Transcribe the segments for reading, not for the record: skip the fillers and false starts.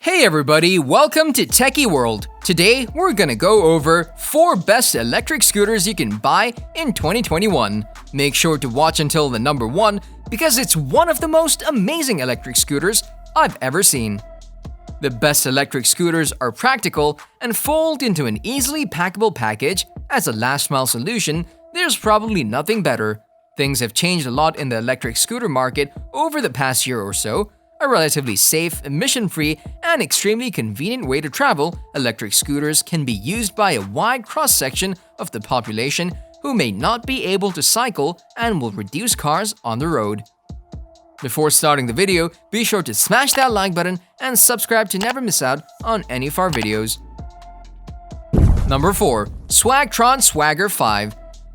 Hey everybody, welcome to Techie World. Today, we're gonna go over 4 best electric scooters you can buy in 2021. Make sure to watch until the number 1 because it's one of the most amazing electric scooters I've ever seen. The best electric scooters are practical and fold into an easily packable package. As a last-mile solution, there's probably nothing better. Things have changed a lot in the electric scooter market over the past year or so. A relatively safe, emission-free, and extremely convenient way to travel, electric scooters can be used by a wide cross-section of the population who may not be able to cycle and will reduce cars on the road. Before starting the video, be sure to smash that like button and subscribe to never miss out on any of our videos. Number 4. Swagtron Swagger 5.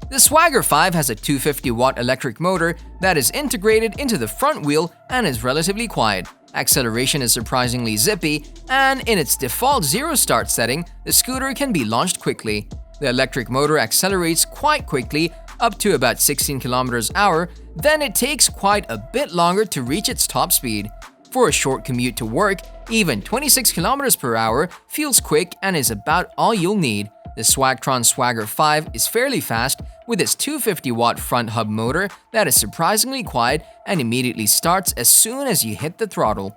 The Swagger 5 has a 250-watt electric motor that is integrated into the front wheel and is relatively quiet. Acceleration is surprisingly zippy, and in its default zero start setting, the scooter can be launched quickly. The electric motor accelerates quite quickly, up to about 16 km/h, then it takes quite a bit longer to reach its top speed. For a short commute to work, even 26 km/h feels quick and is about all you'll need. The Swagtron Swagger 5 is fairly fast with its 250-watt front hub motor that is surprisingly quiet and immediately starts as soon as you hit the throttle.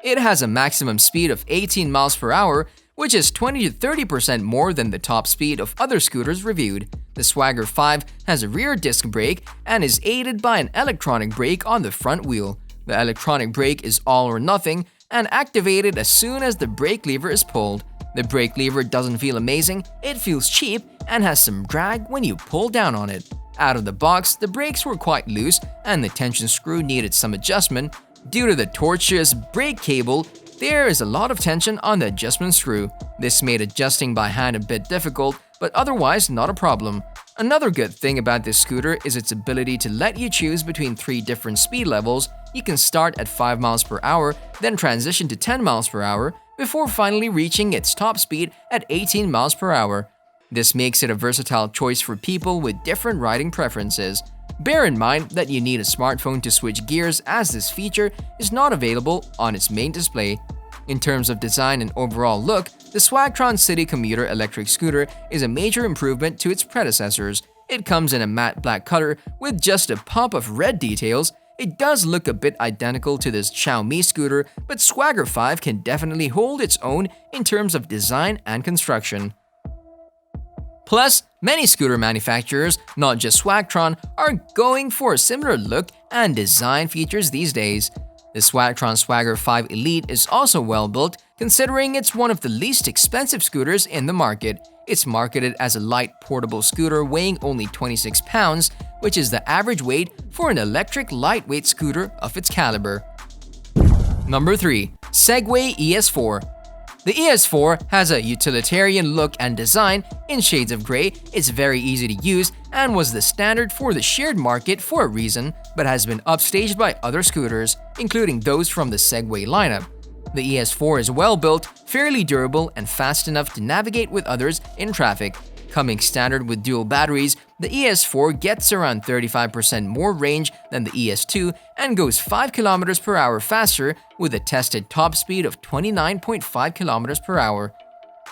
It has a maximum speed of 18 mph, which is 20 to 30% more than the top speed of other scooters reviewed. The Swagger 5 has a rear disc brake and is aided by an electronic brake on the front wheel. The electronic brake is all or nothing and activated as soon as the brake lever is pulled. The brake lever doesn't feel amazing, it feels cheap and has some drag when you pull down on it. Out of the box, the brakes were quite loose and the tension screw needed some adjustment. Due to the tortuous brake cable, there is a lot of tension on the adjustment screw. This made adjusting by hand a bit difficult, but otherwise not a problem. Another good thing about this scooter is its ability to let you choose between 3 different speed levels. You can start at 5 mph, then transition to 10 mph, before finally reaching its top speed at 18 mph. This makes it a versatile choice for people with different riding preferences. Bear in mind that you need a smartphone to switch gears, as this feature is not available on its main display. In terms of design and overall look, the Swagtron City Commuter electric scooter is a major improvement to its predecessors. It comes in a matte black color with just a pop of red details. It does look a bit identical to this Xiaomi Mi scooter, but Swagger 5 can definitely hold its own in terms of design and construction. Plus, many scooter manufacturers, not just Swagtron, are going for a similar look and design features these days. The Swagtron Swagger 5 Elite is also well built, considering it's one of the least expensive scooters in the market. It's marketed as a light portable scooter weighing only 26 pounds, which is the average weight for an electric lightweight scooter of its caliber. Number 3. Segway ES4. The ES4 has a utilitarian look and design in shades of gray. It's very easy to use and was the standard for the shared market for a reason, but has been upstaged by other scooters, including those from the Segway lineup. The ES4 is well built, fairly durable, and fast enough to navigate with others in traffic. Coming standard with dual batteries, the ES4 gets around 35% more range than the ES2 and goes 5 km/h faster with a tested top speed of 29.5 km/h.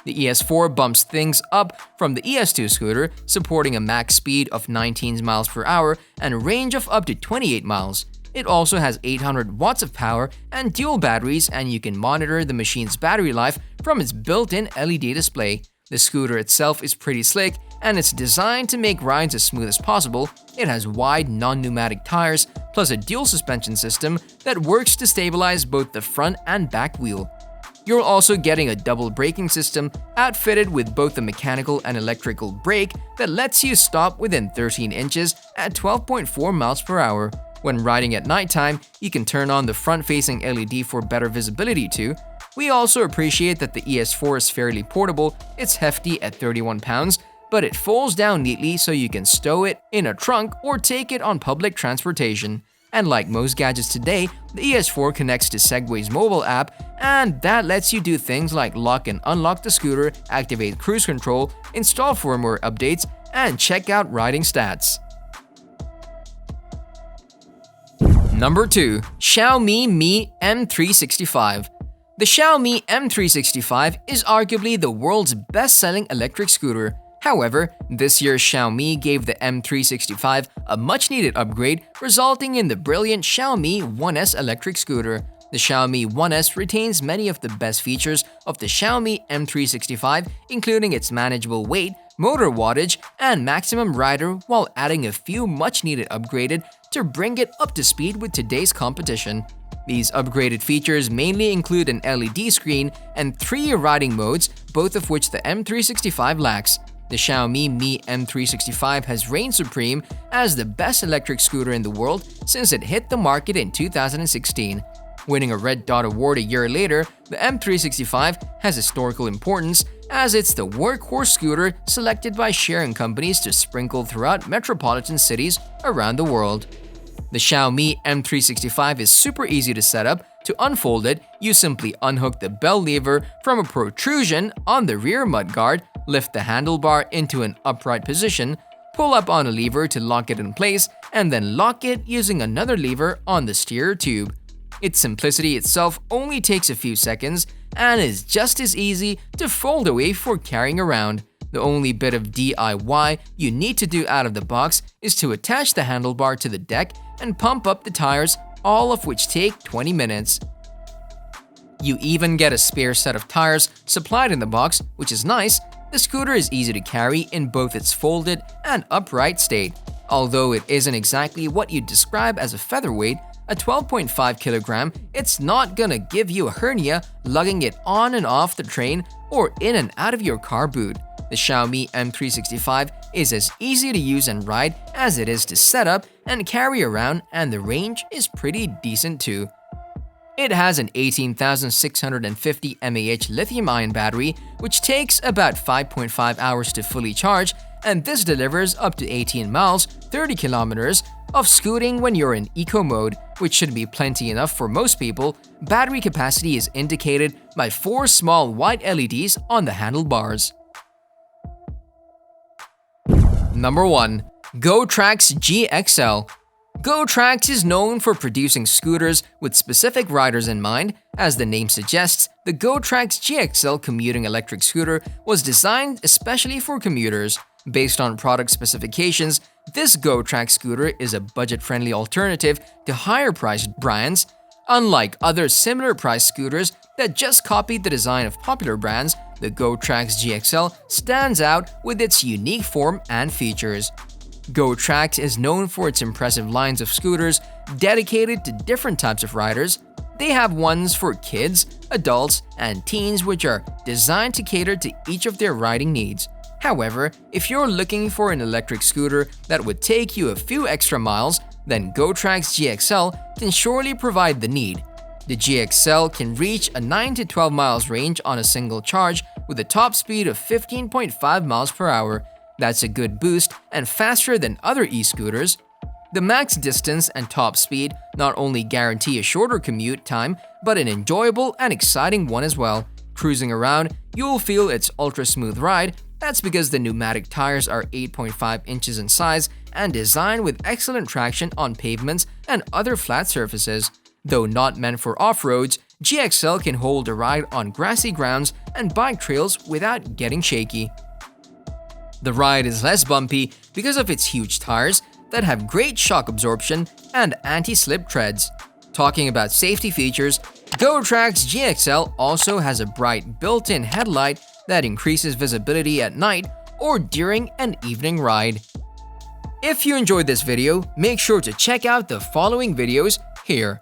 The ES4 bumps things up from the ES2 scooter, supporting a max speed of 19 mph and a range of up to 28 miles. It also has 800 watts of power and dual batteries, and you can monitor the machine's battery life from its built-in LED display. The scooter itself is pretty slick and it's designed to make rides as smooth as possible. It has wide non-pneumatic tires plus a dual suspension system that works to stabilize both the front and back wheel. You're also getting a double braking system outfitted with both a mechanical and electrical brake that lets you stop within 13 inches at 12.4 mph. When riding at nighttime, you can turn on the front-facing LED for better visibility too. We also appreciate that the ES4 is fairly portable. It's hefty at 31 pounds, but it folds down neatly so you can stow it in a trunk or take it on public transportation. And like most gadgets today, the ES4 connects to Segway's mobile app, and that lets you do things like lock and unlock the scooter, activate cruise control, install firmware updates, and check out riding stats. Number 2. Xiaomi Mi M365. The Xiaomi M365 is arguably the world's best-selling electric scooter. However, this year Xiaomi gave the M365 a much-needed upgrade, resulting in the brilliant Xiaomi 1S electric scooter. The Xiaomi 1S retains many of the best features of the Xiaomi M365, including its manageable weight, motor wattage, and maximum rider, while adding a few much-needed upgraded to bring it up to speed with today's competition. These upgraded features mainly include an LED screen and 3 riding modes, both of which the M365 lacks. The Xiaomi Mi M365 has reigned supreme as the best electric scooter in the world since it hit the market in 2016. Winning a Red Dot Award a year later, the M365 has historical importance as it's the workhorse scooter selected by sharing companies to sprinkle throughout metropolitan cities around the world. The Xiaomi M365 is super easy to set up. To unfold it, you simply unhook the bell lever from a protrusion on the rear mudguard, lift the handlebar into an upright position, pull up on a lever to lock it in place, and then lock it using another lever on the steer tube. Its simplicity itself only takes a few seconds and is just as easy to fold away for carrying around. The only bit of DIY you need to do out of the box is to attach the handlebar to the deck and pump up the tires, all of which take 20 minutes. You even get a spare set of tires supplied in the box, which is nice. The scooter is easy to carry in both its folded and upright state. Although it isn't exactly what you'd describe as a featherweight, at 12.5 kilogram, it's not gonna give you a hernia lugging it on and off the train or in and out of your car boot. The Xiaomi M365 is as easy to use and ride as it is to set up and carry around, and the range is pretty decent too. It has an 18,650 mAh lithium-ion battery, which takes about 5.5 hours to fully charge, and this delivers up to 18 miles, 30 kilometers of scooting when you're in eco mode, which should be plenty enough for most people. Battery capacity is indicated by 4 small white LEDs on the handlebars. Number 1. GoTrax GXL. GoTrax is known for producing scooters with specific riders in mind. As the name suggests, the GoTrax GXL commuting electric scooter was designed especially for commuters. Based on product specifications, this GoTrax scooter is a budget-friendly alternative to higher-priced brands. Unlike other similar-priced scooters that just copied the design of popular brands, the GoTrax GXL stands out with its unique form and features. GoTrax is known for its impressive lines of scooters dedicated to different types of riders. They have ones for kids, adults, and teens, which are designed to cater to each of their riding needs. However, if you're looking for an electric scooter that would take you a few extra miles, then GoTrax GXL can surely provide the need. The GXL can reach a 9 to 12 miles range on a single charge with a top speed of 15.5 miles per hour. That's a good boost and faster than other e-scooters. The max distance and top speed not only guarantee a shorter commute time, but an enjoyable and exciting one as well. Cruising around, you'll feel its ultra-smooth ride. That's because the pneumatic tires are 8.5 inches in size and designed with excellent traction on pavements and other flat surfaces. Though not meant for off-roads, GXL can hold a ride on grassy grounds and bike trails without getting shaky. The ride is less bumpy because of its huge tires that have great shock absorption and anti-slip treads. Talking about safety features, GoTrax GXL also has a bright built-in headlight that increases visibility at night or during an evening ride. If you enjoyed this video, make sure to check out the following videos here.